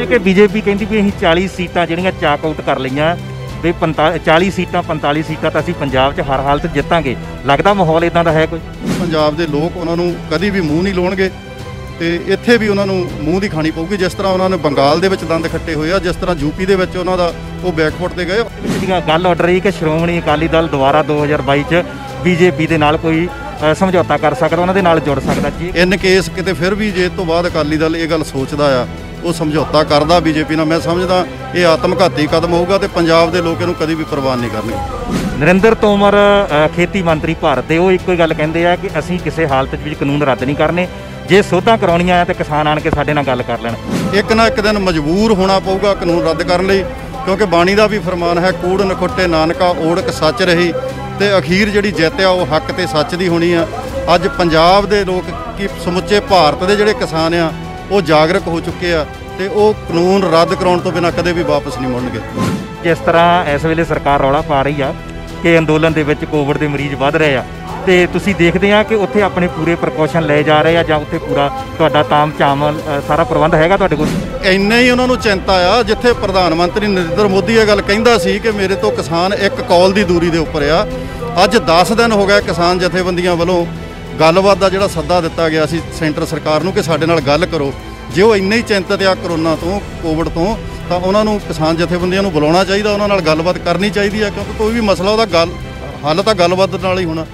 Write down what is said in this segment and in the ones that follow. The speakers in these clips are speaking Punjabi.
ਜਿਵੇਂ ਕਿ ਬੀਜੇਪੀ ਕਹਿੰਦੀ ਵੀ ਅਸੀਂ 40 ਸੀਟਾਂ ਜਿਹੜੀਆਂ ਚਾਕ ਆਊਟ ਕਰ ਲਈਆਂ ਵੀ 40 ਸੀਟਾਂ 45 ਸੀਟਾਂ ਤਾਂ ਅਸੀਂ ਪੰਜਾਬ 'ਚ ਹਰ ਹਾਲਤ ਜਿੱਤਾਂਗੇ। ਲੱਗਦਾ ਮਾਹੌਲ ਇਦਾਂ ਦਾ ਹੈ ਕੋਈ? ਪੰਜਾਬ ਦੇ ਲੋਕ ਉਹਨਾਂ ਨੂੰ ਕਦੀ ਵੀ ਮੂੰਹ ਨਹੀਂ ਲਾਉਣਗੇ ਤੇ ਇੱਥੇ ਵੀ ਉਹਨਾਂ ਨੂੰ ਮੂੰਹ ਦੀ ਖਾਣੀ ਪਊਗੀ। ਜਿਸ ਤਰ੍ਹਾਂ ਉਹਨਾਂ ਨੇ ਬੰਗਾਲ ਦੇ ਵਿੱਚ ਦੰਦ ਖੱਟੇ ਹੋਏ ਆ, ਜਿਸ ਤਰ੍ਹਾਂ ਯੂਪੀ ਦੇ ਵਿੱਚ ਉਹਨਾਂ ਦਾ ਉਹ ਬੈਕਫੁੱਟ ਤੇ ਗਏ। ਗੱਲ ਉੱਡ ਰਹੀ ਕਿ ਸ਼੍ਰੋਮਣੀ ਅਕਾਲੀ ਦਲ ਦੁਬਾਰਾ 2022 'ਚ ਬੀਜੇਪੀ ਦੇ ਨਾਲ ਕੋਈ ਸਮਝੌਤਾ ਕਰ ਸਕਦਾ, ਉਹਨਾਂ ਦੇ ਨਾਲ ਜੁੜ ਸਕਦਾ ਜੀ। ਇਨ ਕੇਸ ਕਿਤੇ ਫਿਰ ਵੀ ਜੇ ਤੋਂ ਬਾਅਦ ਅਕਾਲੀ ਦਲ ਇਹ ਗੱਲ ਸੋਚਦਾ ਆ, ਉਹ ਸਮਝੌਤਾ ਕਰਦਾ ਬੀਜੇਪੀ ਨਾਲ, ਮੈਂ ਸਮਝਦਾ ਇਹ ਆਤਮਘਾਤੀ ਕਦਮ ਹੋਊਗਾ ਤੇ ਪੰਜਾਬ ਦੇ ਲੋਕ ਇਹਨੂੰ ਕਦੀ ਵੀ ਪ੍ਰਵਾਨ ਨਹੀਂ ਕਰਨਗੇ। ਨਰਿੰਦਰ ਤੋਮਰ ਖੇਤੀ ਮੰਤਰੀ ਭਾਰਤ ਦੇ, ਉਹ ਇੱਕੋ ਹੀ ਗੱਲ ਕਹਿੰਦੇ ਆ ਕਿ ਅਸੀਂ ਕਿਸੇ ਹਾਲਤ ਵਿੱਚ ਕਾਨੂੰਨ ਰੱਦ ਨਹੀਂ ਕਰਨੇ, ਜੇ ਸੋਧਾਂ ਕਰਾਉਣੀਆਂ ਆ ਤੇ ਕਿਸਾਨ ਆਣ ਕੇ ਸਾਡੇ ਨਾਲ ਗੱਲ ਕਰ ਲੈਣ। ਇੱਕ ਨਾ ਇੱਕ ਦਿਨ ਮਜਬੂਰ ਹੋਣਾ ਪਊਗਾ ਕਾਨੂੰਨ ਰੱਦ ਕਰਨ ਲਈ, ਕਿਉਂਕਿ ਬਾਣੀ ਦਾ ਵੀ ਫਰਮਾਨ ਹੈ, ਕੂੜ ਨਖੁੱਟੇ ਨਾਨਕਾ ਓੜਕ ਸੱਚ ਰਹੀ, ਤੇ ਅਖੀਰ ਜਿਹੜੀ ਜਿੱਤ ਆ ਉਹ ਹੱਕ ਤੇ ਸੱਚ ਦੀ ਹੋਣੀ ਆ। ਅੱਜ ਪੰਜਾਬ ਦੇ ਲੋਕ ਕੀ ਸਮੁੱਚੇ ਭਾਰਤ ਦੇ ਜਿਹੜੇ ਕਿਸਾਨ ਆ ਉਹ ਜਾਗਰੂਕ ਹੋ ਚੁੱਕੇ ਆ ਤੇ ਉਹ ਕਾਨੂੰਨ ਰੱਦ ਕਰਾਉਣ ਤੋਂ ਬਿਨਾਂ ਕਦੇ ਵੀ ਵਾਪਸ ਨਹੀਂ ਮੁੜਨਗੇ। ਜਿਸ ਤਰ੍ਹਾਂ ਇਸ ਵੇਲੇ ਸਰਕਾਰ ਰੌਲਾ ਪਾ ਰਹੀ ਆ ਕਿ ਅੰਦੋਲਨ ਦੇ ਵਿੱਚ ਕੋਵਿਡ ਦੇ ਮਰੀਜ਼ ਵੱਧ ਰਹੇ ਆ, ਤੇ ਤੁਸੀਂ ਦੇਖਦੇ ਆ ਕਿ ਉੱਥੇ ਆਪਣੇ ਪੂਰੇ ਪ੍ਰੀਕਾਸ਼ਨ ਲਏ ਜਾ ਰਹੇ ਆ, ਜਾਂ ਉੱਥੇ ਪੂਰਾ ਤੁਹਾਡਾ ਤਾਮ ਝਾਮ ਸਾਰਾ ਪ੍ਰਬੰਧ ਹੈਗਾ ਤੁਹਾਡੇ ਕੋਲ? ਇੰਨਾ ਹੀ ਉਹਨਾਂ ਨੂੰ ਚਿੰਤਾ ਆ, ਜਿੱਥੇ ਪ੍ਰਧਾਨ ਮੰਤਰੀ ਨਰਿੰਦਰ ਮੋਦੀ ਇਹ ਗੱਲ ਕਹਿੰਦਾ ਸੀ ਕਿ ਮੇਰੇ ਤੋਂ ਕਿਸਾਨ ਇੱਕ ਕਾਲ ਦੀ ਦੂਰੀ ਦੇ ਉੱਪਰ ਆ, ਅੱਜ 10 ਦਿਨ ਹੋ ਗਏ ਕਿਸਾਨ ਜਥੇਬੰਦੀਆਂ ਵੱਲੋਂ ਗੱਲਬਾਤ ਦਾ ਜਿਹੜਾ ਸੱਦਾ ਦਿੱਤਾ ਗਿਆ ਸੀ ਸੈਂਟਰ ਸਰਕਾਰ ਨੂੰ ਕਿ ਸਾਡੇ ਨਾਲ ਗੱਲ ਕਰੋ। ਜੇ ਉਹ ਇੰਨੇ ਹੀ ਚਿੰਤਤ ਆ ਕਰੋਨਾ ਤੋਂ, ਕੋਵਿਡ ਤੋਂ, ਤਾਂ ਉਹਨਾਂ ਨੂੰ ਕਿਸਾਨ ਜਥੇਬੰਦੀਆਂ ਨੂੰ ਬੁਲਾਉਣਾ ਚਾਹੀਦਾ, ਉਹਨਾਂ ਨਾਲ ਗੱਲਬਾਤ ਕਰਨੀ ਚਾਹੀਦੀ ਆ, ਕਿਉਂਕਿ ਕੋਈ ਵੀ ਮਸਲਾ ਉਹਦਾ ਹੱਲ ਤਾਂ ਗੱਲਬਾਤ ਨਾਲ ਹੀ ਹੋਣਾ।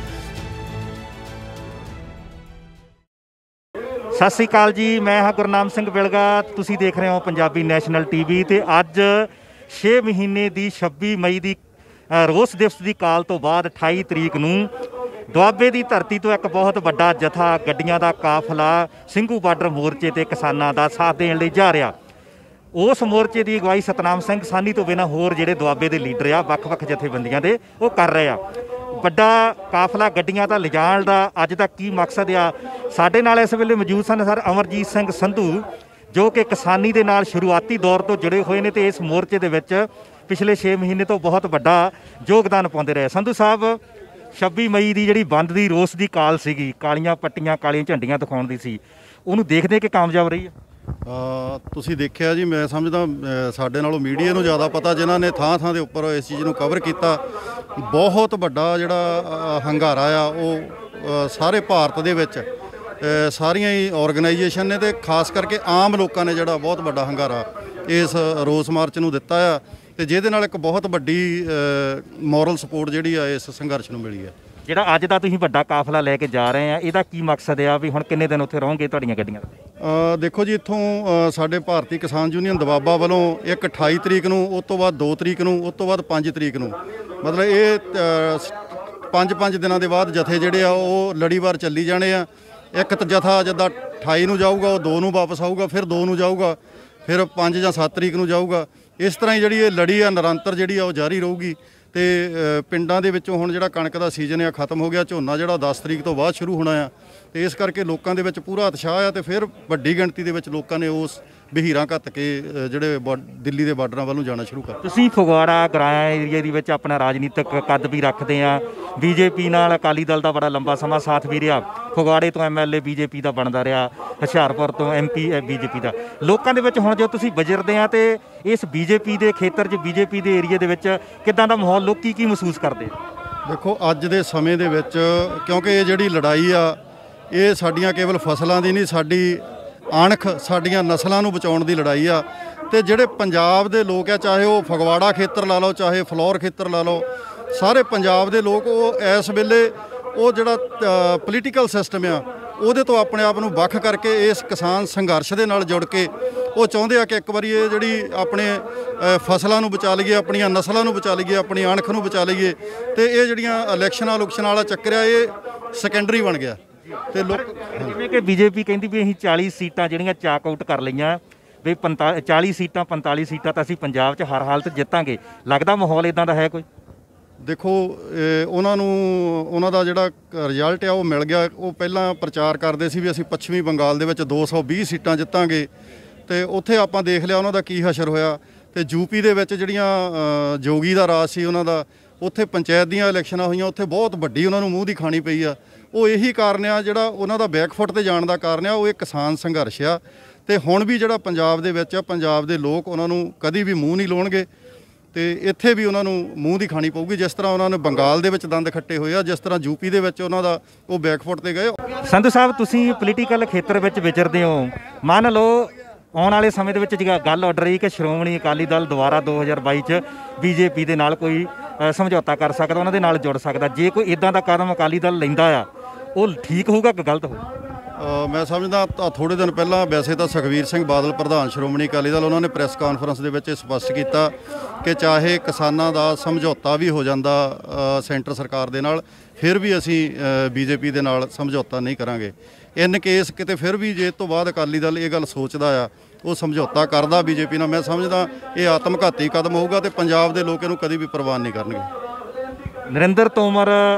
ਸਤਿ ਸ੍ਰੀ ਅਕਾਲ ਜੀ, ਮੈਂ ਹਾਂ ਗੁਰਨਾਮ ਸਿੰਘ ਬਿਲਗਾ, ਤੁਸੀਂ ਦੇਖ ਰਹੇ ਹੋ ਪੰਜਾਬੀ ਨੈਸ਼ਨਲ ਟੀਵੀ। ਤੇ ਅੱਜ 6 ਮਹੀਨੇ ਦੀ 26 ਮਈ ਦੀ ਰੋਸ ਦਿਵਸ ਦੀ ਕਾਲ ਤੋਂ ਬਾਅਦ 28 ਤਰੀਕ ਨੂੰ ਦੁਆਬੇ ਦੀ ਧਰਤੀ ਤੋਂ ਇੱਕ ਬਹੁਤ ਵੱਡਾ ਜਥਾ ਗੱਡੀਆਂ ਦਾ ਕਾਫਲਾ ਸਿੰਘੂ ਬਾਰਡਰ ਮੋਰਚੇ ਤੇ ਕਿਸਾਨਾਂ ਦਾ ਸਾਥ ਦੇਣ ਲਈ ਜਾ ਰਿਹਾ। ਉਸ ਮੋਰਚੇ ਦੀ ਅਗਵਾਈ ਸਤਨਾਮ ਸਿੰਘ ਸਾਨੀ ਤੋਂ ਬਿਨਾਂ ਹੋਰ ਜਿਹੜੇ ਦੁਆਬੇ ਦੇ ਲੀਡਰ ਆ ਵੱਖ-ਵੱਖ ਜਥੇਬੰਦੀਆਂ ਦੇ, ਉਹ ਕਰ ਰਹੇ ਆ। ਵੱਡਾ ਕਾਫਲਾ ਗੱਡੀਆਂ ਦਾ ਲਿਜਾਣ ਦਾ ਅੱਜ ਦਾ ਕੀ ਮਕਸਦ ਆ? ਸਾਡੇ ਨਾਲ ਇਸ ਵੇਲੇ ਮੌਜੂਦ ਸਨ ਸਰ ਅਮਰਜੀਤ ਸਿੰਘ ਸੰਧੂ, ਜੋ ਕਿ ਕਿਸਾਨੀ ਦੇ ਨਾਲ ਸ਼ੁਰੂਆਤੀ ਦੌਰ ਤੋਂ ਜੁੜੇ ਹੋਏ ਨੇ ਤੇ ਇਸ ਮੋਰਚੇ ਦੇ ਵਿੱਚ ਪਿਛਲੇ 6 ਮਹੀਨੇ ਤੋਂ ਬਹੁਤ ਵੱਡਾ ਯੋਗਦਾਨ ਪਾਉਂਦੇ ਰਹੇ। ਸੰਧੂ ਸਾਹਿਬ, 26 ਮਈ ਦੀ ਜਿਹੜੀ ਬੰਦ ਦੀ ਰੋਸ ਦੀ ਕਾਲ ਸੀਗੀ, ਕਾਲੀਆਂ ਪੱਟੀਆਂ ਕਾਲੀਆਂ ਝੰਡੀਆਂ ਦਿਖਾਉਣ ਦੀ ਸੀ, ਉਹਨੂੰ ਦੇਖਦੇ ਕਿ ਕਾਮਯਾਬ ਰਹੀ ਆ? ਤੁਸੀਂ ਦੇਖਿਆ ਜੀ, ਮੈਂ ਸਮਝਦਾ ਸਾਡੇ ਨਾਲੋਂ ਮੀਡੀਆ ਨੂੰ ਜ਼ਿਆਦਾ ਪਤਾ, ਜਿਨ੍ਹਾਂ ਨੇ ਥਾਂ-ਥਾਂ ਦੇ ਉੱਪਰ ਇਸ ਚੀਜ਼ ਨੂੰ ਕਵਰ ਕੀਤਾ। ਬਹੁਤ ਵੱਡਾ ਜਿਹੜਾ ਹੰਗਾਰਾ ਆ ਉਹ ਸਾਰੇ ਭਾਰਤ ਦੇ ਵਿੱਚ ਸਾਰੀਆਂ ਹੀ ਆਰਗੇਨਾਈਜੇਸ਼ਨ ਨੇ ਤੇ ਖਾਸ ਕਰਕੇ ਆਮ ਲੋਕਾਂ ਨੇ ਜਿਹੜਾ ਬਹੁਤ ਵੱਡਾ ਹੰਗਾਰਾ ਇਸ ਰੋਸ ਮਾਰਚ ਨੂੰ ਦਿੱਤਾ ਆ, ਤੇ ਜਿਹਦੇ ਨਾਲ ਇੱਕ ਬਹੁਤ ਵੱਡੀ ਮੋਰਲ ਸਪੋਰਟ ਜਿਹੜੀ ਆ ਇਸ ਸੰਘਰਸ਼ ਨੂੰ ਮਿਲੀ ਹੈ। ਜਿਹੜਾ ਅੱਜ ਦਾ ਤੁਸੀਂ ਵੱਡਾ ਕਾਫਲਾ ਲੈ ਕੇ ਜਾ ਰਹੇ ਆ, ਇਹਦਾ ਕੀ ਮਕਸਦ ਆ? ਵੀ ਹੁਣ ਕਿੰਨੇ ਦਿਨ ਉੱਥੇ ਰਹੋਗੇ ਤੁਹਾਡੀਆਂ ਗੱਡੀਆਂ? ਦੇਖੋ ਜੀ, ਇੱਥੋਂ ਸਾਡੇ ਭਾਰਤੀ ਕਿਸਾਨ ਯੂਨੀਅਨ ਦਵਾਬਾ ਵੱਲੋਂ ਇੱਕ 28 ਤਰੀਕ ਨੂੰ, ਉਸ ਤੋਂ ਬਾਅਦ 2 ਤਰੀਕ ਨੂੰ, ਉਸ ਤੋਂ ਬਾਅਦ 5 ਤਰੀਕ ਨੂੰ, ਮਤਲਬ ਇਹ 5 ਦਿਨਾਂ ਦੇ ਬਾਅਦ ਜਥੇ ਜਿਹੜੇ ਆ ਉਹ ਲੜੀਵਾਰ ਚੱਲੀ ਜਾਣੇ ਆ। ਇੱਕ ਜਥਾ ਜਿੱਦਾਂ 28 ਨੂੰ ਜਾਊਗਾ, ਉਹ 2 ਨੂੰ ਵਾਪਸ ਆਊਗਾ, ਫਿਰ 2 ਨੂੰ ਜਾਊਗਾ, ਫਿਰ 5 ਜਾਂ 7 ਤਰੀਕ ਨੂੰ ਜਾਊਗਾ। ਇਸ ਤਰ੍ਹਾਂ ਹੀ ਜਿਹੜੀ ਇਹ ਲੜੀ ਆ ਨਿਰੰਤਰ ਜਿਹੜੀ ਆ ਉਹ ਜਾਰੀ ਰਹੂਗੀ। ਤੇ ਪਿੰਡਾਂ ਦੇ ਵਿੱਚੋਂ ਹੁਣ ਜਿਹੜਾ ਕਣਕ ਦਾ ਸੀਜ਼ਨ ਆ ਖਤਮ ਹੋ ਗਿਆ, ਝੋਨਾ ਜਿਹੜਾ 10 ਤਰੀਕ ਤੋਂ ਬਾਅਦ ਸ਼ੁਰੂ ਹੋਣਾ ਆ, ਤੇ ਇਸ ਕਰਕੇ ਲੋਕਾਂ ਦੇ ਵਿੱਚ ਪੂਰਾ ਉਤਸ਼ਾਹ ਆ, ਤੇ ਫਿਰ ਵੱਡੀ ਗਿਣਤੀ ਦੇ ਵਿੱਚ ਲੋਕਾਂ ਨੇ ਉਸ ਬਹੀਰਾਂ ਘੱਤ ਕੇ ਜਿਹੜੇ ਦਿੱਲੀ ਦੇ ਬਾਰਡਰਾਂ ਵੱਲ ਨੂੰ ਜਾਣਾ ਸ਼ੁਰੂ ਕਰ। ਤੁਸੀਂ ਫਗਵਾੜਾ ਗਰਾਇਆ ਏਰੀਆ ਦੇ ਵਿੱਚ ਆਪਣਾ ਰਾਜਨੀਤਿਕ ਕੱਦ ਵੀ ਰੱਖਦੇ ਆ, ਬੀਜੇਪੀ ਨਾਲ ਅਕਾਲੀ ਦਲ ਦਾ ਬੜਾ ਲੰਬਾ ਸਮਾਂ ਸਾਥ ਵੀ ਰਿਹਾ, ਫਗਵਾੜੇ ਤੋਂ MLA ਬੀਜੇਪੀ ਦਾ ਬਣਦਾ ਰਿਹਾ, ਹੁਸ਼ਿਆਰਪੁਰ ਤੋਂ MP ਬੀਜੇਪੀ ਦਾ। ਲੋਕਾਂ ਦੇ ਵਿੱਚ ਹੁਣ ਜੋ ਤੁਸੀਂ ਵਿਚਰਦੇ ਆ ਤੇ ਇਸ ਬੀਜੇਪੀ ਦੇ ਖੇਤਰ 'ਚ, ਬੀਜੇਪੀ ਦੇ ਏਰੀਏ ਦੇ ਵਿੱਚ ਕਿੱਦਾਂ ਦਾ ਮਾਹੌਲ, ਲੋਕੀ ਕੀ ਮਹਿਸੂਸ ਕਰਦੇ? ਦੇਖੋ, ਅੱਜ ਦੇ ਸਮੇਂ ਦੇ ਵਿੱਚ ਕਿਉਂਕਿ ਇਹ ਜਿਹੜੀ ਲੜਾਈ ਆ ਇਹ ਸਾਡੀਆਂ ਕੇਵਲ ਫਸਲਾਂ ਦੀ ਨਹੀਂ, ਸਾਡੀ ਅਣਖ, ਸਾਡੀਆਂ ਨਸਲਾਂ ਨੂੰ ਬਚਾਉਣ ਦੀ ਲੜਾਈ ਆ। ਤੇ ਜਿਹੜੇ ਪੰਜਾਬ ਦੇ ਲੋਕ ਆ, ਚਾਹੇ ਉਹ ਫਗਵਾੜਾ ਖੇਤਰ ਲਾ ਲਓ, ਚਾਹੇ ਫਲੌਰ ਖੇਤਰ ਲਾ ਲਓ, ਸਾਰੇ ਪੰਜਾਬ ਦੇ ਲੋਕ ਉਹ ਇਸ ਵੇਲੇ ਉਹ ਜਿਹੜਾ ਪੋਲੀਟੀਕਲ ਸਿਸਟਮ ਆ ਉਹਦੇ ਤੋਂ ਆਪਣੇ ਆਪ ਨੂੰ ਵੱਖ ਕਰਕੇ ਇਸ ਕਿਸਾਨ ਸੰਘਰਸ਼ ਦੇ ਨਾਲ ਜੁੜ ਕੇ ਉਹ ਚਾਹੁੰਦੇ ਆ ਕਿ ਇੱਕ ਵਾਰੀ ਇਹ ਜਿਹੜੀ ਆਪਣੇ ਫਸਲਾਂ ਨੂੰ ਬਚਾ ਲਈਏ, ਆਪਣੀਆਂ ਨਸਲਾਂ ਨੂੰ ਬਚਾ ਲਈਏ, ਆਪਣੀ ਅਣਖ ਨੂੰ ਬਚਾ ਲਈਏ। ਤੇ ਇਹ ਜਿਹੜੀਆਂ ਇਲੈਕਸ਼ਨਾਂ ਵਾਲਾ ਚੱਕਰ ਆ ਇਹ ਸੈਕੰਡਰੀ ਬਣ ਗਿਆ। ਤੇ ਲੋਕ ਜਿਵੇਂ ਕਿ ਬੀਜੇਪੀ ਕਹਿੰਦੀ ਵੀ ਅਸੀਂ 40 ਸੀਟਾਂ ਜਿਹੜੀਆਂ ਚਾਕ ਆਊਟ ਕਰ ਲਈਆਂ, ਵੀ 40 ਸੀਟਾਂ 45 ਸੀਟਾਂ ਤਾਂ ਅਸੀਂ ਪੰਜਾਬ 'ਚ ਹਰ ਹਾਲਤ ਜਿੱਤਾਂਗੇ। ਲੱਗਦਾ ਮਾਹੌਲ ਇਦਾਂ ਦਾ ਹੈ ਕੋਈ? ਦੇਖੋ, ਉਹਨਾਂ ਨੂੰ ਉਹਨਾਂ ਦਾ ਜਿਹੜਾ ਰਿਜ਼ਲਟ ਆ ਉਹ ਮਿਲ ਗਿਆ। ਉਹ ਪਹਿਲਾਂ ਪ੍ਰਚਾਰ ਕਰਦੇ ਸੀ ਵੀ ਅਸੀਂ ਪੱਛਮੀ ਬੰਗਾਲ ਦੇ ਵਿੱਚ 220 ਸੀਟਾਂ ਜਿੱਤਾਂਗੇ, ਤੇ ਉੱਥੇ ਆਪਾਂ ਦੇਖ ਲਿਆ ਉਹਨਾਂ ਦਾ ਕੀ ਹਸ਼ਰ ਹੋਇਆ। ਤੇ ਯੂਪੀ ਦੇ ਵਿੱਚ ਜਿਹੜੀਆਂ ਜੋਗੀ ਦਾ ਰਾਜ ਸੀ ਉਹਨਾਂ ਦਾ, ਉੱਥੇ ਪੰਚਾਇਤ ਦੀਆਂ ਇਲੈਕਸ਼ਨਾਂ ਹੋਈਆਂ, ਉੱਥੇ ਬਹੁਤ ਵੱਡੀ ਉਹਨਾਂ ਨੂੰ ਮੂੰਹ ਦੀ ਖਾਣੀ ਪਈ ਆ। ਉਹ ਇਹੀ ਕਾਰਨ ਆ, ਜਿਹੜਾ ਉਹਨਾਂ ਦਾ ਬੈਕਫੁੱਟ ਤੇ ਜਾਣ ਦਾ ਕਾਰਨ ਆ ਉਹ ਇਹ ਕਿਸਾਨ ਸੰਘਰਸ਼ ਆ। ਤੇ ਹੁਣ ਵੀ ਜਿਹੜਾ ਪੰਜਾਬ ਦੇ ਵਿੱਚ ਆ, ਪੰਜਾਬ ਦੇ ਲੋਕ ਉਹਨਾਂ ਨੂੰ ਕਦੀ ਵੀ ਮੂੰਹ ਨਹੀਂ ਲਾਉਣਗੇ ਤੇ ਇੱਥੇ ਵੀ ਉਹਨਾਂ ਨੂੰ ਮੂੰਹ ਦੀ ਖਾਣੀ ਪਊਗੀ। ਜਿਸ ਤਰ੍ਹਾਂ ਉਹਨਾਂ ਨੇ ਬੰਗਾਲ ਦੇ ਵਿੱਚ ਦੰਦ ਖੱਟੇ ਹੋਏ ਆ, ਜਿਸ ਤਰ੍ਹਾਂ ਯੂਪੀ ਦੇ ਵਿੱਚ ਉਹਨਾਂ ਦਾ ਉਹ ਬੈਕਫੁੱਟ ਤੇ ਗਏ। ਸੰਧੂ ਸਾਹਿਬ, ਤੁਸੀਂ ਪੋਲੀਟੀਕਲ ਖੇਤਰ ਵਿੱਚ ਵਿਚਰਦੇ ਹੋ, ਮੰਨ ਲਓ ਆਉਣ ਵਾਲੇ ਸਮੇਂ ਦੇ ਵਿੱਚ ਗੱਲ ਉੱਡ ਰਹੀ ਕਿ ਸ਼੍ਰੋਮਣੀ ਅਕਾਲੀ ਦਲ ਦੁਬਾਰਾ 2022 'ਚ ਬੀਜੇਪੀ ਦੇ ਨਾਲ ਕੋਈ ਸਮਝੌਤਾ ਕਰ ਸਕਦਾ, ਉਹਨਾਂ ਦੇ ਨਾਲ ਜੁੜ ਸਕਦਾ। ਜੇ ਕੋਈ ਇਦਾਂ ਦਾ ਕਦਮ ਅਕਾਲੀ ਦਲ ਲੈਂਦਾ ਆ, ਉਹ ਠੀਕ ਹੋਊਗਾ ਕਿ ਗਲਤ ਹੋਊਗਾ? ਮੈਂ ਸਮਝਦਾ ਥੋੜ੍ਹੇ ਦਿਨ ਪਹਿਲਾਂ ਵੈਸੇ ਤਾਂ ਸੁਖਬੀਰ ਸਿੰਘ ਬਾਦਲ ਪ੍ਰਧਾਨ ਸ਼੍ਰੋਮਣੀ ਅਕਾਲੀ ਦਲ, ਉਹਨਾਂ ਨੇ ਪ੍ਰੈਸ ਕਾਨਫਰੰਸ ਦੇ ਵਿੱਚ ਸਪਸ਼ਟ ਕੀਤਾ ਕਿ ਚਾਹੇ ਕਿਸਾਨਾਂ ਦਾ ਸਮਝੌਤਾ ਵੀ ਹੋ ਜਾਂਦਾ ਸੈਂਟਰ ਸਰਕਾਰ ਦੇ ਨਾਲ, ਫਿਰ ਵੀ ਅਸੀਂ ਬੀਜੇਪੀ ਦੇ ਨਾਲ ਸਮਝੌਤਾ ਨਹੀਂ ਕਰਾਂਗੇ। ਇਨ ਕੇਸ ਕਿਤੇ ਫਿਰ ਵੀ ਜੇ ਤੋਂ ਬਾਅਦ ਅਕਾਲੀ ਦਲ ਇਹ ਗੱਲ ਸੋਚਦਾ ਆ, ਉਹ ਸਮਝੌਤਾ ਕਰਦਾ ਬੀਜੇਪੀ ਨਾਲ, ਮੈਂ ਸਮਝਦਾ ਇਹ ਆਤਮਘਾਤੀ ਕਦਮ ਹੋਊਗਾ ਤੇ ਪੰਜਾਬ ਦੇ ਲੋਕ ਇਹਨੂੰ ਕਦੀ ਵੀ ਪ੍ਰਵਾਨ ਨਹੀਂ ਕਰਨਗੇ। ਨਰਿੰਦਰ ਤੋਮਰ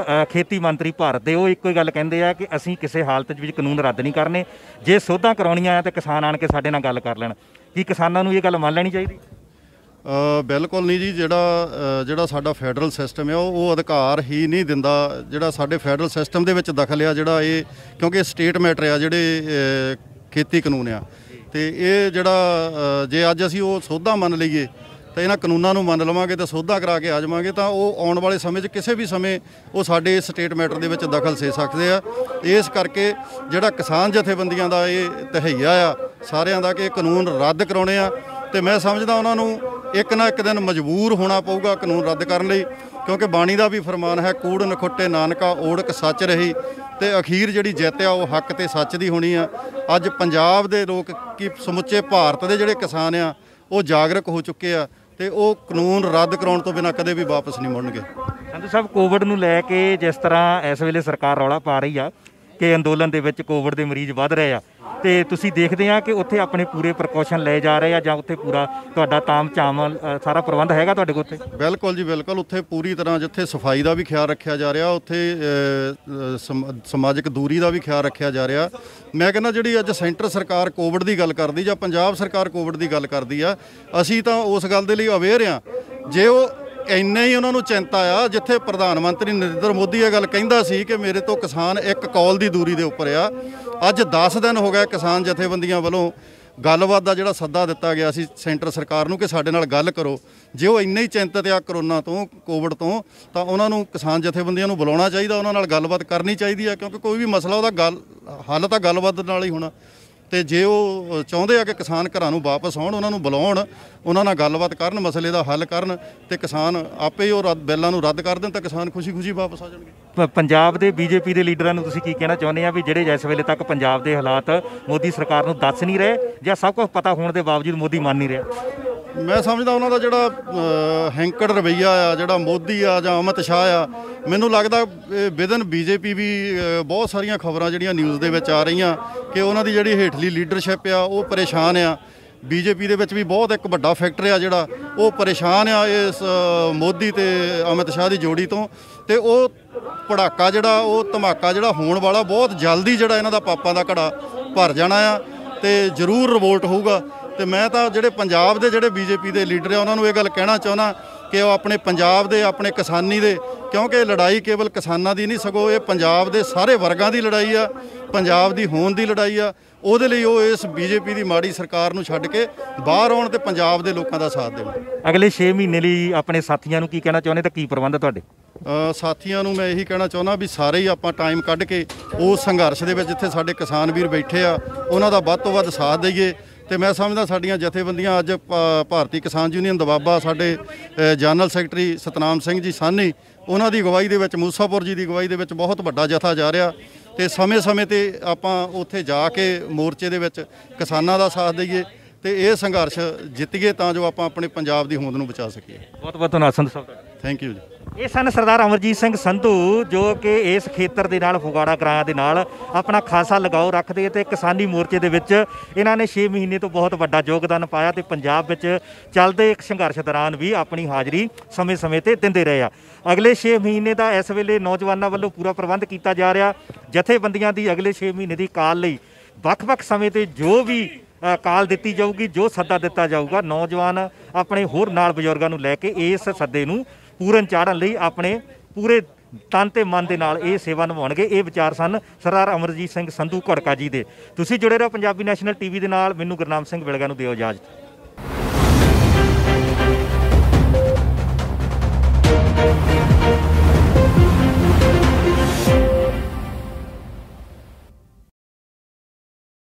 ਖੇਤੀ ਮੰਤਰੀ ਭਾਰਤ ਦੇ, ਉਹ ਇੱਕੋ ਹੀ ਗੱਲ ਕਹਿੰਦੇ ਆ ਕਿ ਅਸੀਂ ਕਿਸੇ ਹਾਲਤ ਵਿੱਚ ਕਾਨੂੰਨ ਰੱਦ ਨਹੀਂ ਕਰਨੇ, ਜੇ ਸੋਧਾਂ ਕਰਾਉਣੀਆਂ ਆ ਤਾਂ ਕਿਸਾਨ ਆਣ ਕੇ ਸਾਡੇ ਨਾਲ ਗੱਲ ਕਰ ਲੈਣ। ਕੀ ਕਿਸਾਨਾਂ ਨੂੰ ਇਹ ਗੱਲ ਮੰਨ ਲੈਣੀ ਚਾਹੀਦੀ? ਬਿਲਕੁਲ ਨਹੀਂ ਜੀ। ਜਿਹੜਾ ਸਾਡਾ ਫੈਡਰਲ ਸਿਸਟਮ ਹੈ ਉਹ ਅਧਿਕਾਰ ਹੀ ਨਹੀਂ ਦਿੰਦਾ। ਜਿਹੜਾ ਸਾਡੇ ਫੈਡਰਲ ਸਿਸਟਮ ਦੇ ਵਿੱਚ ਦਖਲ ਆ ਜਿਹੜਾ ਇਹ, ਕਿਉਂਕਿ ਸਟੇਟ ਮੈਟਰ ਆ ਜਿਹੜੇ ਖੇਤੀ ਕਾਨੂੰਨ ਆ, ਤੇ ਇਹ ਜਿਹੜਾ ਜੇ ਅੱਜ ਅਸੀਂ ਉਹ ਸੋਧਾਂ ਮੰਨ ਲਈਏ ਤਾਂ ਇਹਨਾਂ ਕਾਨੂੰਨਾਂ ਨੂੰ ਮੰਨ ਲਵਾਂਗੇ ਤਾਂ ਸੋਧਾਂ ਕਰਾ ਕੇ ਆ ਜਾਵਾਂਗੇ ਤਾਂ ਉਹ ਆਉਣ ਵਾਲੇ ਸਮੇਂ 'ਚ ਕਿਸੇ ਵੀ ਸਮੇਂ ਉਹ ਸਾਡੇ ਸਟੇਟ ਮੈਟਰ ਦੇ ਵਿੱਚ ਦਖਲ ਦੇ ਸਕਦੇ ਆ। ਇਸ ਕਰਕੇ ਜਿਹੜਾ ਕਿਸਾਨ ਜਥੇਬੰਦੀਆਂ ਦਾ ਇਹ ਤਹਈਆ ਆ ਸਾਰਿਆਂ ਦਾ ਕਿ ਇਹ ਕਾਨੂੰਨ ਰੱਦ ਕਰਾਉਣੇ ਆ, ਤੇ ਮੈਂ ਸਮਝਦਾ ਉਹਨਾਂ ਨੂੰ ਇੱਕ ਨਾ ਇੱਕ ਦਿਨ ਮਜਬੂਰ ਹੋਣਾ ਪਊਗਾ ਕਾਨੂੰਨ ਰੱਦ ਕਰਨ ਲਈ, ਕਿਉਂਕਿ ਬਾਣੀ ਦਾ ਵੀ ਫਰਮਾਨ ਹੈ, ਕੂੜ ਨਖੁੱਟੇ ਨਾਨਕਾ ਓੜਕ ਸੱਚ ਰਹੀ, ਤੇ ਅਖੀਰ ਜਿਹੜੀ ਜਿੱਤ ਆ ਉਹ ਹੱਕ ਤੇ ਸੱਚ ਦੀ ਹੋਣੀ ਆ। ਅੱਜ ਪੰਜਾਬ ਦੇ ਲੋਕ ਕੀ ਸਮੁੱਚੇ ਭਾਰਤ ਦੇ ਜਿਹੜੇ ਕਿਸਾਨ ਆ ਉਹ ਜਾਗਰੂਕ ਹੋ ਚੁੱਕੇ ਆ ਤੇ ਉਹ ਕਾਨੂੰਨ ਰੱਦ ਕਰਾਉਣ ਤੋਂ ਬਿਨਾਂ ਕਦੇ ਵੀ ਵਾਪਸ ਨਹੀਂ ਮੁੜਨਗੇ। ਸੰਧੂ ਸਾਹਿਬ, ਕੋਵਿਡ ਨੂੰ ਲੈ ਕੇ ਜਿਸ ਤਰ੍ਹਾਂ ਇਸ ਵੇਲੇ ਸਰਕਾਰ ਰੌਲਾ ਪਾ ਰਹੀ ਆ ਕਿ ਅੰਦੋਲਨ ਦੇ ਵਿੱਚ ਕੋਵਿਡ ਦੇ ਮਰੀਜ਼ ਵੱਧ ਰਹੇ ਆ, ਤੇ ਤੁਸੀਂ ਦੇਖਦੇ ਆ ਕਿ ਉੱਥੇ ਆਪਣੇ ਪੂਰੇ ਪ੍ਰੀਕਾਸ਼ਨ ਲਏ ਜਾ ਰਹੇ ਆ, ਜਾਂ ਉੱਥੇ ਪੂਰਾ ਤੁਹਾਡਾ ਤਾਮ-ਝਾਮ ਸਾਰਾ ਪ੍ਰਬੰਧ ਹੈਗਾ ਤੁਹਾਡੇ ਕੋਲ ਉੱਥੇ? ਬਿਲਕੁਲ ਜੀ, ਬਿਲਕੁਲ। ਉੱਥੇ ਪੂਰੀ ਤਰ੍ਹਾਂ ਜਿੱਥੇ ਸਫਾਈ ਦਾ ਵੀ ਖਿਆਲ ਰੱਖਿਆ ਜਾ ਰਿਹਾ, ਉੱਥੇ ਸਮਾਜਿਕ ਦੂਰੀ ਦਾ ਵੀ ਖਿਆਲ ਰੱਖਿਆ ਜਾ ਰਿਹਾ। ਮੈਂ ਕਹਿੰਦਾ ਜਿਹੜੀ ਅੱਜ ਸੈਂਟਰ ਸਰਕਾਰ ਕੋਵਿਡ ਦੀ ਗੱਲ ਕਰਦੀ ਜਾਂ ਪੰਜਾਬ ਸਰਕਾਰ ਕੋਵਿਡ ਦੀ ਗੱਲ ਕਰਦੀ ਆ, ਅਸੀਂ ਤਾਂ ਉਸ ਗੱਲ ਦੇ ਲਈ ਅਵੇਅਰ ਆ। ਜੇ ਉਹ ਇੰਨਾ ਹੀ ਉਹਨਾਂ ਨੂੰ ਚਿੰਤਾ ਆ, ਜਿੱਥੇ ਪ੍ਰਧਾਨ ਮੰਤਰੀ ਨਰਿੰਦਰ ਮੋਦੀ ਇਹ ਗੱਲ ਕਹਿੰਦਾ ਸੀ ਕਿ ਮੇਰੇ ਤੋਂ ਕਿਸਾਨ ਇੱਕ ਕਾਲ ਦੀ ਦੂਰੀ ਦੇ ਉੱਪਰ ਆ, ਅੱਜ 10 ਦਿਨ ਹੋ ਗਏ ਕਿਸਾਨ ਜਥੇਬੰਦੀਆਂ ਵੱਲੋਂ ਗੱਲਬਾਤ ਦਾ ਜਿਹੜਾ ਸੱਦਾ ਦਿੱਤਾ ਗਿਆ ਸੀ ਸੈਂਟਰ ਸਰਕਾਰ ਨੂੰ ਕਿ ਸਾਡੇ ਨਾਲ ਗੱਲ ਕਰੋ। ਜੇ ਉਹ ਇੰਨੇ ਹੀ ਚਿੰਤਤ ਆ ਕਰੋਨਾ ਤੋਂ, ਕੋਵਿਡ ਤੋਂ, ਤਾਂ ਉਹਨਾਂ ਨੂੰ ਕਿਸਾਨ ਜਥੇਬੰਦੀਆਂ ਨੂੰ ਬੁਲਾਉਣਾ ਚਾਹੀਦਾ, ਉਹਨਾਂ ਨਾਲ ਗੱਲਬਾਤ ਕਰਨੀ ਚਾਹੀਦੀ ਆ, ਕਿਉਂਕਿ ਕੋਈ ਵੀ ਮਸਲਾ ਉਹਦਾ ਹੱਲ ਤਾਂ ਗੱਲਬਾਤ ਨਾਲ ਹੀ ਹੋਣਾ। ਤੇ ਜੇ ਉਹ ਚਾਹੁੰਦੇ ਆ ਕਿ ਕਿਸਾਨ ਘਰਾਂ ਨੂੰ ਵਾਪਸ ਆਉਣ, ਉਹਨਾਂ ਨੂੰ ਬੁਲਾਉਣ, ਉਹਨਾਂ ਨਾਲ ਗੱਲਬਾਤ ਕਰਨ, ਮਸਲੇ ਦਾ ਹੱਲ ਕਰਨ, ਤੇ ਕਿਸਾਨ ਆਪੇ ਹੀ ਉਹ ਬਿੱਲਾਂ ਨੂੰ ਰੱਦ ਕਰ ਦੇਣ ਤਾਂ ਕਿਸਾਨ ਖੁਸ਼ੀ-ਖੁਸ਼ੀ ਵਾਪਸ ਆ ਜਾਣਗੇ। ਪੰਜਾਬ ਦੇ ਬੀਜੇਪੀ ਦੇ ਲੀਡਰਾਂ ਨੂੰ ਤੁਸੀਂ ਕੀ ਕਹਿਣਾ ਚਾਹੁੰਦੇ ਆ ਵੀ ਜਿਹੜੇ ਇਸ ਵੇਲੇ ਤੱਕ ਪੰਜਾਬ ਦੇ ਹਾਲਾਤ ਮੋਦੀ ਸਰਕਾਰ ਨੂੰ ਦੱਸ ਨਹੀਂ ਰਹੇ, ਜਾਂ ਸਭ ਕੁਝ ਪਤਾ ਹੋਣ ਦੇ ਬਾਵਜੂਦ ਮੋਦੀ ਮੰਨ ਨਹੀਂ ਰਿਹਾ? ਮੈਂ ਸਮਝਦਾ ਉਹਨਾਂ ਦਾ ਜਿਹੜਾ ਹੈਂਕੜ ਰਵੱਈਆ ਆ, ਜਿਹੜਾ ਮੋਦੀ ਆ ਜਾਂ ਅਮਿਤ ਸ਼ਾਹ ਆ, ਮੈਨੂੰ ਲੱਗਦਾ ਵਿਦਨ ਬੀਜੇਪੀ ਵੀ ਬਹੁਤ ਸਾਰੀਆਂ ਖਬਰਾਂ ਜਿਹੜੀਆਂ ਨਿਊਜ਼ ਦੇ ਵਿੱਚ ਆ ਰਹੀਆਂ ਕਿ ਉਹਨਾਂ ਦੀ ਜਿਹੜੀ ਹੇਠਲੀ ਲੀਡਰਸ਼ਿਪ ਆ ਉਹ ਪਰੇਸ਼ਾਨ ਆ। ਬੀਜੇਪੀ ਦੇ ਵਿੱਚ ਵੀ ਬਹੁਤ ਇੱਕ ਵੱਡਾ ਫੈਕਟਰ ਆ ਜਿਹੜਾ ਉਹ ਪਰੇਸ਼ਾਨ ਆ ਇਸ ਮੋਦੀ ਤੇ ਅਮਿਤ ਸ਼ਾਹ ਦੀ ਜੋੜੀ ਤੋਂ, ਤੇ ਉਹ ਪੜਾਕਾ ਜਿਹੜਾ, ਉਹ ਧਮਾਕਾ ਜਿਹੜਾ ਹੋਣ ਵਾਲਾ ਬਹੁਤ ਜਲਦੀ, ਜਿਹੜਾ ਇਹਨਾਂ ਦਾ ਪਾਪਾਂ ਦਾ ਘੜਾ ਭਰ ਜਾਣਾ ਆ ਤੇ ਜ਼ਰੂਰ ਰਿਵੋਲਟ ਹੋਊਗਾ। ਤੇ ਮੈਂ ਤਾਂ ਜਿਹੜੇ ਪੰਜਾਬ ਦੇ ਜਿਹੜੇ ਬੀਜੇਪੀ ਦੇ ਲੀਡਰ ਆ ਉਹਨਾਂ ਨੂੰ ਇਹ ਗੱਲ ਕਹਿਣਾ ਚਾਹੁੰਦਾ ਕਿ ਉਹ ਆਪਣੇ ਪੰਜਾਬ ਦੇ, ਆਪਣੇ ਕਿਸਾਨੀ ਦੇ, ਕਿਉਂਕਿ ਇਹ ਲੜਾਈ ਕੇਵਲ ਕਿਸਾਨਾਂ ਦੀ ਨਹੀਂ, ਸਗੋਂ ਇਹ ਪੰਜਾਬ ਦੇ ਸਾਰੇ ਵਰਗਾਂ ਦੀ ਲੜਾਈ ਆ, ਪੰਜਾਬ ਦੀ ਹੋਂਦ ਦੀ ਲੜਾਈ ਆ। ਉਹਦੇ ਲਈ ਉਹ ਇਸ ਬੀਜੇਪੀ ਦੀ ਮਾੜੀ ਸਰਕਾਰ ਨੂੰ ਛੱਡ ਕੇ ਬਾਹਰ ਆਉਣ ਤੇ ਪੰਜਾਬ ਦੇ ਲੋਕਾਂ ਦਾ ਸਾਥ ਦੇਣ। ਅਗਲੇ 6 ਮਹੀਨੇ ਲਈ ਆਪਣੇ ਸਾਥੀਆਂ ਨੂੰ ਕੀ ਕਹਿਣਾ ਚਾਹੁੰਦੇ ਤੇ ਕੀ ਪ੍ਰਬੰਧ ਤੁਹਾਡੇ? ਸਾਥੀਆਂ ਨੂੰ ਮੈਂ ਇਹੀ ਕਹਿਣਾ ਚਾਹੁੰਦਾ ਵੀ ਸਾਰੇ ਹੀ ਆਪਾਂ ਟਾਈਮ ਕੱਢ ਕੇ ਉਸ ਸੰਘਰਸ਼ ਦੇ ਵਿੱਚ ਜਿੱਥੇ ਸਾਡੇ ਕਿਸਾਨ ਵੀਰ ਬੈਠੇ ਆ ਉਹਨਾਂ ਦਾ ਵੱਧ ਤੋਂ ਵੱਧ ਸਾਥ ਦਈਏ। ਤੇ ਮੈਂ ਸਮਝਦਾ ਸਾਡੀਆਂ ਜਥੇਬੰਦੀਆਂ ਅੱਜ ਭਾਰਤੀ ਕਿਸਾਨ ਯੂਨੀਅਨ ਦਵਾਬਾ, ਸਾਡੇ ਜਨਰਲ ਸੈਕਟਰੀ ਸਤਨਾਮ ਸਿੰਘ ਜੀ ਸਾਹਨੀ, ਉਹਨਾਂ ਦੀ ਅਗਵਾਈ ਦੇ ਵਿੱਚ, ਮੂਸਾਪੁਰ ਜੀ ਦੀ ਅਗਵਾਈ ਦੇ ਵਿੱਚ ਬਹੁਤ ਵੱਡਾ ਜਥਾ ਜਾ ਰਿਹਾ, ਤੇ ਸਮੇਂ-ਸਮੇਂ ਤੇ ਆਪਾਂ ਉੱਥੇ ਜਾ ਕੇ ਮੋਰਚੇ ਦੇ ਵਿੱਚ ਕਿਸਾਨਾਂ ਦਾ ਸਾਥ ਦਈਏ ਤੇ ਇਹ ਸੰਘਰਸ਼ ਜਿੱਤੀਏ ਤਾਂ ਜੋ ਆਪਾਂ ਆਪਣੇ ਪੰਜਾਬ ਦੀ ਹੋਂਦ ਨੂੰ ਬਚਾ ਸਕੀਏ। ਬਹੁਤ-ਬਹੁਤ ਧੰਨਵਾਦ ਸੰਧੂ ਸਾਹਿਬ। ਥੈਂਕ ਯੂ ਜੀ। ਇਹ ਸਨ ਸਰਦਾਰ ਅਮਰਜੀਤ ਸਿੰਘ ਸੰਧੂ, ਜੋ ਕਿ ਇਸ ਖੇਤਰ ਦੇ ਨਾਲ, ਫਗਵਾੜਾ ਗ੍ਰਾਂਆਂ ਦੇ ਨਾਲ ਆਪਣਾ ਖਾਸਾ ਲਗਾਓ ਰੱਖਦੇ, ਤੇ ਕਿਸਾਨੀ ਮੋਰਚੇ ਦੇ ਵਿੱਚ ਇਹਨਾਂ ਨੇ 6 ਮਹੀਨੇ ਤੋਂ ਬਹੁਤ ਵੱਡਾ ਯੋਗਦਾਨ ਪਾਇਆ, ਤੇ ਪੰਜਾਬ ਵਿੱਚ ਚੱਲਦੇ ਇੱਕ ਸੰਘਰਸ਼ ਦੌਰਾਨ ਵੀ ਆਪਣੀ ਹਾਜ਼ਰੀ ਸਮੇਂ-ਸਮੇਂ ਤੇ ਦਿੰਦੇ ਰਹੇ ਆ। ਅਗਲੇ 6 ਮਹੀਨੇ ਦਾ ਇਸ ਵੇਲੇ ਨੌਜਵਾਨਾਂ ਵੱਲੋਂ ਪੂਰਾ ਪ੍ਰਬੰਧ ਕੀਤਾ ਜਾ ਰਿਹਾ। ਜਥੇਬੰਦੀਆਂ ਦੀ ਅਗਲੇ 6 ਮਹੀਨੇ ਦੀ ਕਾਲ ਲਈ ਵੱਖ-ਵੱਖ ਸਮੇਂ ਤੇ ਜੋ ਵੀ ਕਾਲ ਦਿੱਤੀ ਜਾਊਗੀ, ਜੋ ਸੱਦਾ ਦਿੱਤਾ ਜਾਊਗਾ, ਨੌਜਵਾਨ ਆਪਣੇ ਹੋਰ ਨਾਲ ਬਜ਼ੁਰਗਾਂ ਨੂੰ ਲੈ ਕੇ ਇਸ ਸੱਦੇ ਨੂੰ ਪੂਰਨ ਚਾੜ੍ਹਨ ਲਈ ਆਪਣੇ ਪੂਰੇ ਤਨ ਤੇ ਮਨ ਦੇ ਨਾਲ ਇਹ ਸੇਵਾ ਨਿਭਾਉਣਗੇ। ਇਹ ਵਿਚਾਰ ਸਨ ਸਰਦਾਰ ਅਮਰਜੀਤ ਸਿੰਘ ਸੰਧੂ ਘੜਕਾ ਜੀ ਦੇ। ਤੁਸੀਂ ਜੁੜੇ ਰਹੋ ਪੰਜਾਬੀ ਨੈਸ਼ਨਲ ਟੀਵੀ ਦੇ ਨਾਲ। ਮੈਨੂੰ ਗੁਰਨਾਮ ਸਿੰਘ ਵਿਲਗਾ ਨੂੰ ਦਿਓ ਇਜਾਜ਼ਤ।